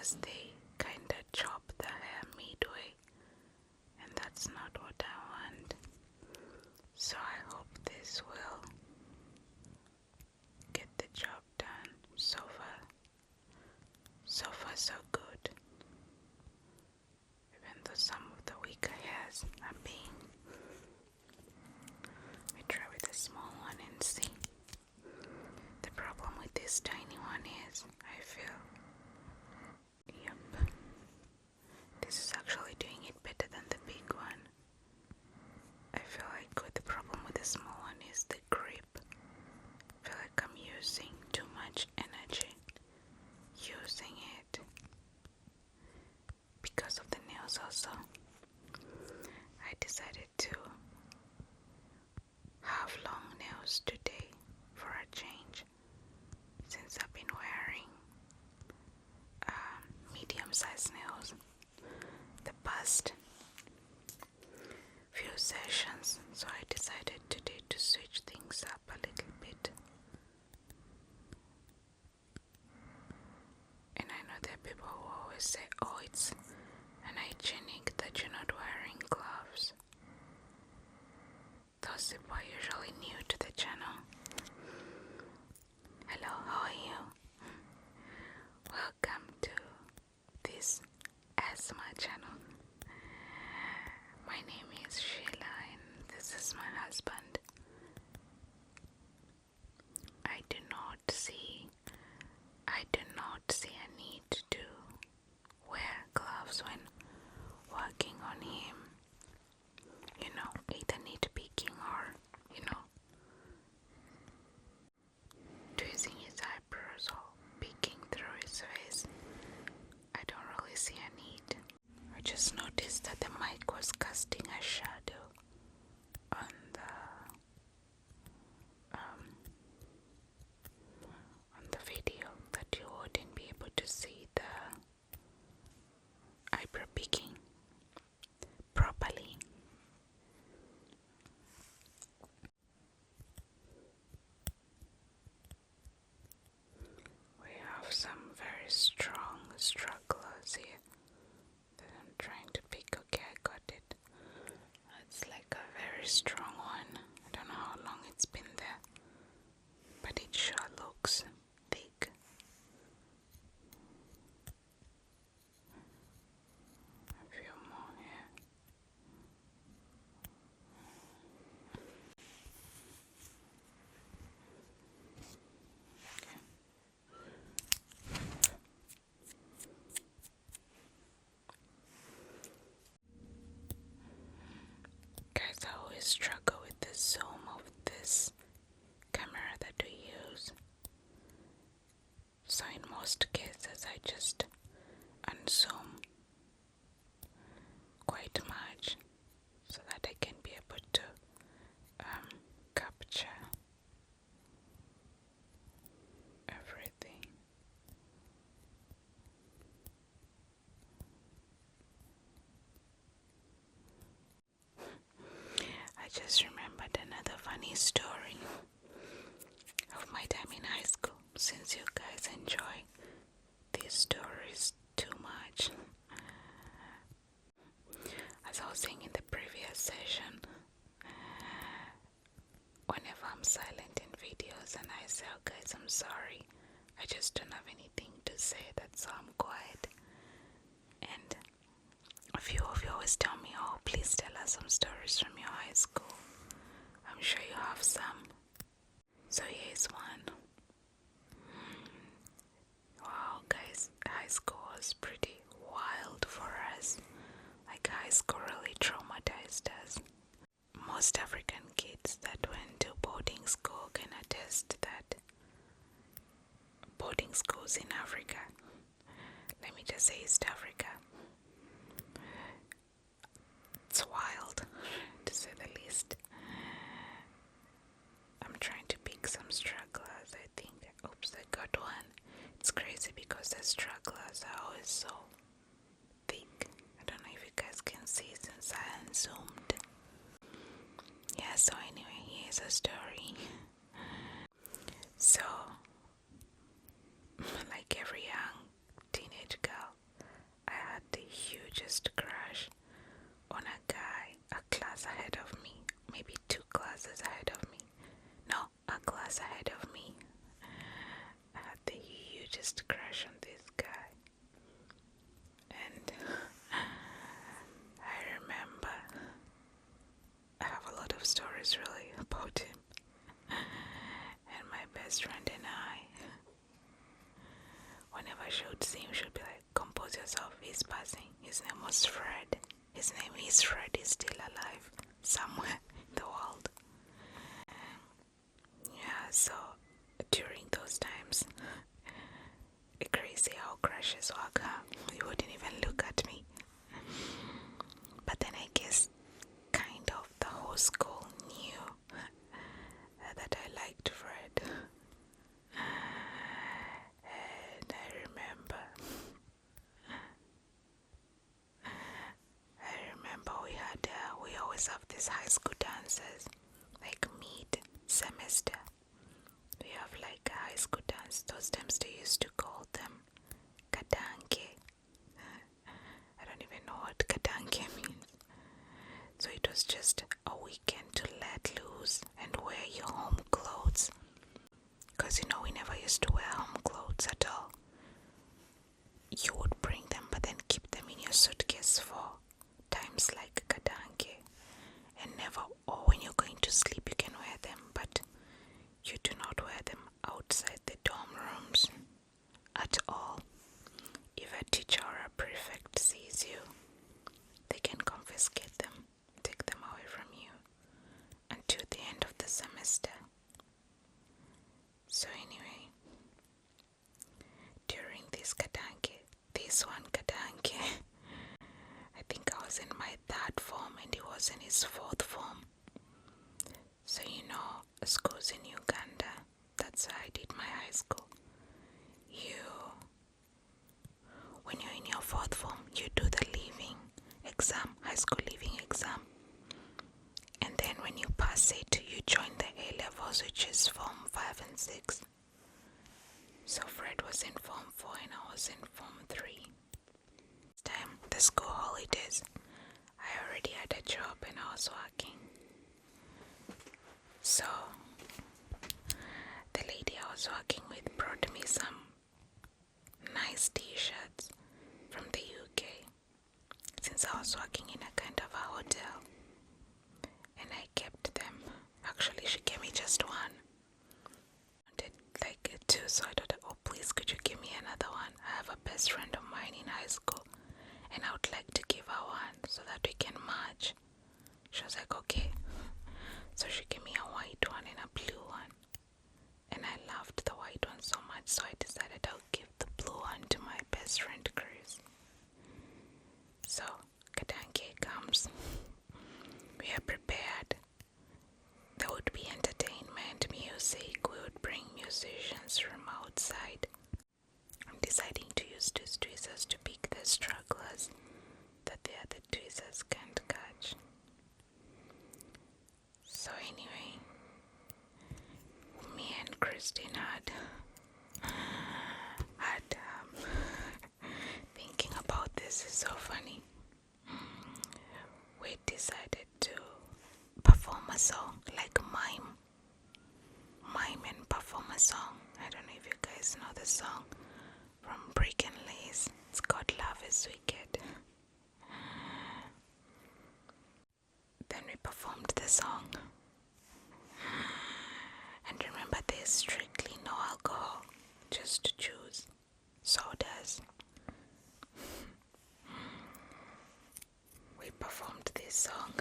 because they kinda chop the hair midway, and that's not what I want. So I hope this will get the job done. So far so good. Even though some of the weaker hairs are being. We try with a small one and see. The problem with this tiny one is, I feel, yep, this is actually doing it better than the big one. I feel like the problem with the small one is the grip. I feel like I'm using too much energy using it because of the nails also. I decided to have long nails today for a change, since I've been wearing medium-sized nails the past few sessions, so I decided today to switch things up a little bit. And I know there are people who always say, oh, it's unhygienic that you're not wearing gloves. Those people are usually new to the channel. Hello, how are you? Welcome to this ASMR channel. My name is Sheila and this is my husband. I do not see a need to wear gloves when working on him. You know, either nitpicking or, tweezing his eyebrows or peeking through his face. I don't really see a need. I just noticed that the mic was casting a shadow on the video, that you wouldn't be able to see the eyebrow picking properly. We have some very strong strugglers here that I'm trying to pick. Okay, I got it. It's like a very strong one. I don't know how long it's been there, but it sure looks thick. A few more here. Okay. Guys, I always struggle with the zoom of this camera that we use. So in most cases I just unzoom quite much so that I can be able to capture everything. I just remembered another funny story of my time in high school, since you guys enjoy these stories too much. As I was saying in the previous session, whenever I'm silent in videos and I say, oh guys, I'm sorry, I just don't have anything to say, that's why I'm quiet. And a few of you always tell me, oh, please tell us some stories from your high school. I'm sure you have some. So here's one. Wow, guys, high school was pretty wild for us. Like, high school really traumatized us. Most African kids that went to boarding school can attest that boarding schools in Africa, let me just say East Africa, it's wild, to say the least. I'm trying to pick some stragglers, I think. Oops, I got one. It's crazy because the stragglers are always so thick. I don't know if you guys can see since I unzoomed. Yeah, so anyway, here's a story. So, like every young teenage girl, class ahead of me, maybe 2 classes ahead of me. No, a class ahead of me. I had the hugest crush on this guy. And I remember I have a lot of stories really about him. And my best friend and I, whenever she would see him, she would be like, compose yourself, he's passing. His name was Fred. His name is Fred. He's still alive somewhere in the world. Yeah, so during those times, crazy how crushes work, huh? You wouldn't even look at me. But then I guess kind of the whole school knew that I liked Fred. And I remember we always have these high school dances, like mid-semester. We have like a high school dance. Those times they used to call them kadanke. I don't even know what kadanke means. So it was just a weekend to let loose and wear your home clothes. Because we never used to wear home clothes at all. You would bring them but then keep them in your suitcase for times like kadanke. And never, or when you're going to sleep you can wear them, but you do not wear them outside the dorm rooms at all. If a teacher or a prefect sees you, they can confiscate them, take them away from you until the end of the semester. So anyway, during this one kadanke, I think I was in my 3rd form and he was in his 4th form. So schools in Uganda, that's where I did my high school. When you're in your 4th form, you do the leaving exam, high school leaving exam. And then when you pass it, you join the A levels, which is form 5 and 6. So Fred was in form 4 and I was in form 3. This time, the school holidays, I already had a job and I was working. So the lady I was working with brought me some nice t-shirts from the UK, since I was working in a kind of a hotel, and I kept them. Actually, she gave me just one. I wanted like 2, so I thought, oh please, could you give me another one? I have a best friend of mine in high school and I would like to give her one so that we can match. She was like, okay. So she gave me a white one and a blue one, and I loved the white one so much, so I decided I'll give the blue one to my best friend Chris. So kadanke comes, we are prepared. There would be entertainment, music, we would bring musicians from outside. I'm deciding to use these tweezers to pick the stragglers that the other tweezers can't catch. So anyway, me and Christine had thinking about this is so funny. We decided to perform a song, like mime and perform a song. I don't know if you guys know the song from Brick and Lace. It's called Love is Wicked. Then we performed the song. And remember, there's strictly no alcohol, just juice, sodas. We performed this song.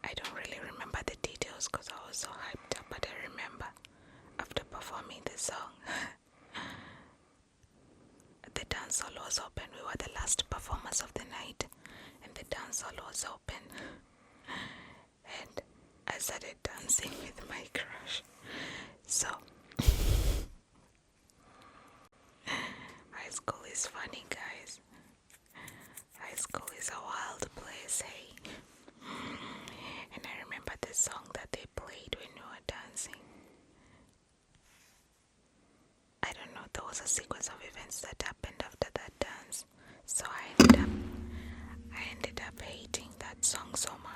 I don't really remember the details because I was so hyped up, but I remember after performing the song, the dance hall was open. We were the last performers of the night, and the dance hall was open. And I started dancing with my crush. So high school is funny, guys. High school is a wild place, hey. And I remember the song that they played when we were dancing. I don't know, there was a sequence of events that happened after that dance. So I ended up hating that song so much.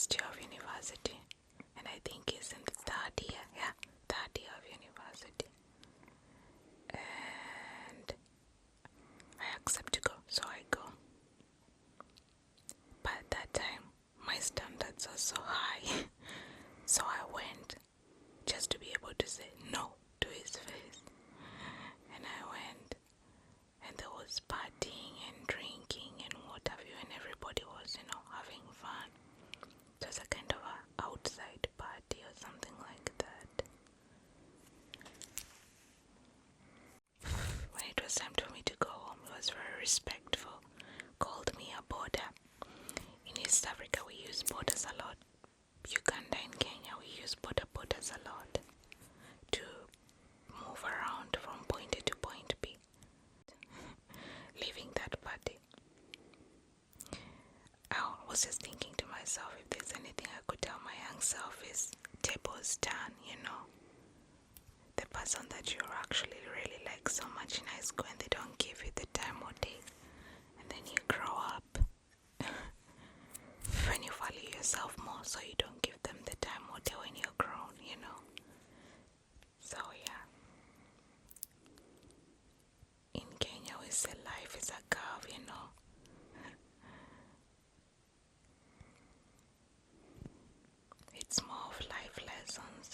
last year of university, and I think he's in the third year. Yeah, third year of university. And I accept to go, so I go. But at that time, my standards are so high, so I went just to be able to say no to his face. And I went, and there was partying and drinking and what have you, and everybody was, having fun. It was a kind of a outside party or something like that. When it was time for me to go home, he was very respectful, called me a border. In East Africa, we use borders a lot. Uganda and Kenya, we use borders a lot to move around from point A to point B. Leaving that party, I was just thinking to myself, if there's anything I could tell my young self is tables turn, The person that you actually really like so much in high school and they don't give you the time or day. And then you grow up when you value yourself more, so you don't give them the time or day when you're grown, So yeah. In Kenya we say life is a curve, It's more of life lessons,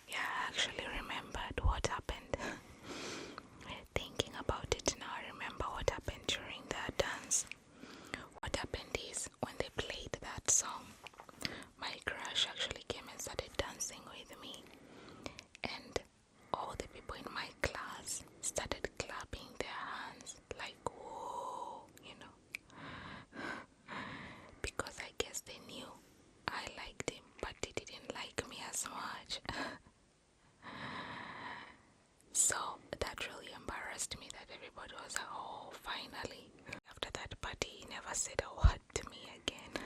Yeah, I actually remembered what happened. Thinking about it now, I remember what happened during that dance. What happened is, when they played that song, my crush actually came and started dancing with me. And all the people in my class started clapping their hands like, whoa, Because I guess they knew I liked him, but they didn't like me as much. So that really embarrassed me that everybody was like, oh, finally. After that party, he never said a word to me again.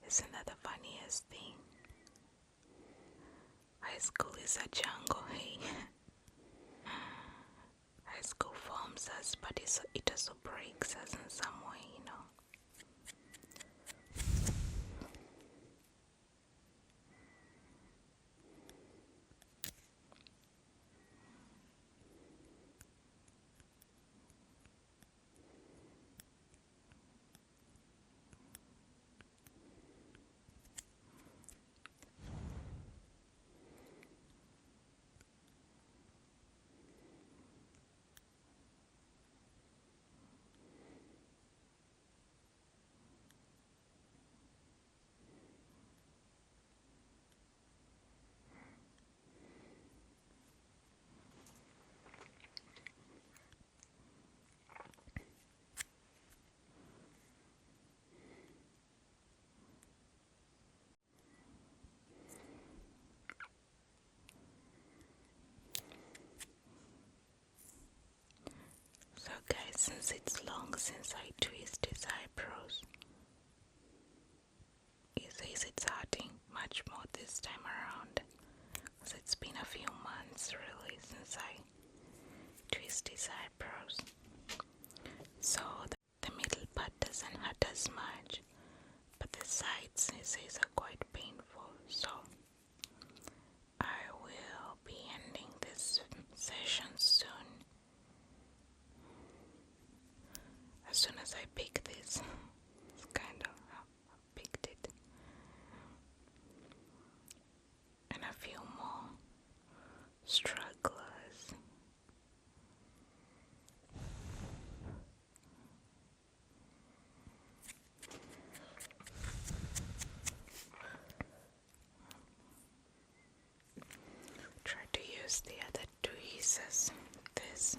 Isn't that the funniest thing? High school is a jungle, hey? High school forms us, but it also breaks us in some way, So guys, since it's long since I twist his eyebrows, he says it's hurting much more this time around, because it's been a few months really since I twist his eyebrows. So the middle part doesn't hurt as much, but the sides, he says, are quite painful. So I will be ending this session soon. As soon as I pick this, it's kind of how I picked it, and a few more stragglers. use the other tweezers. This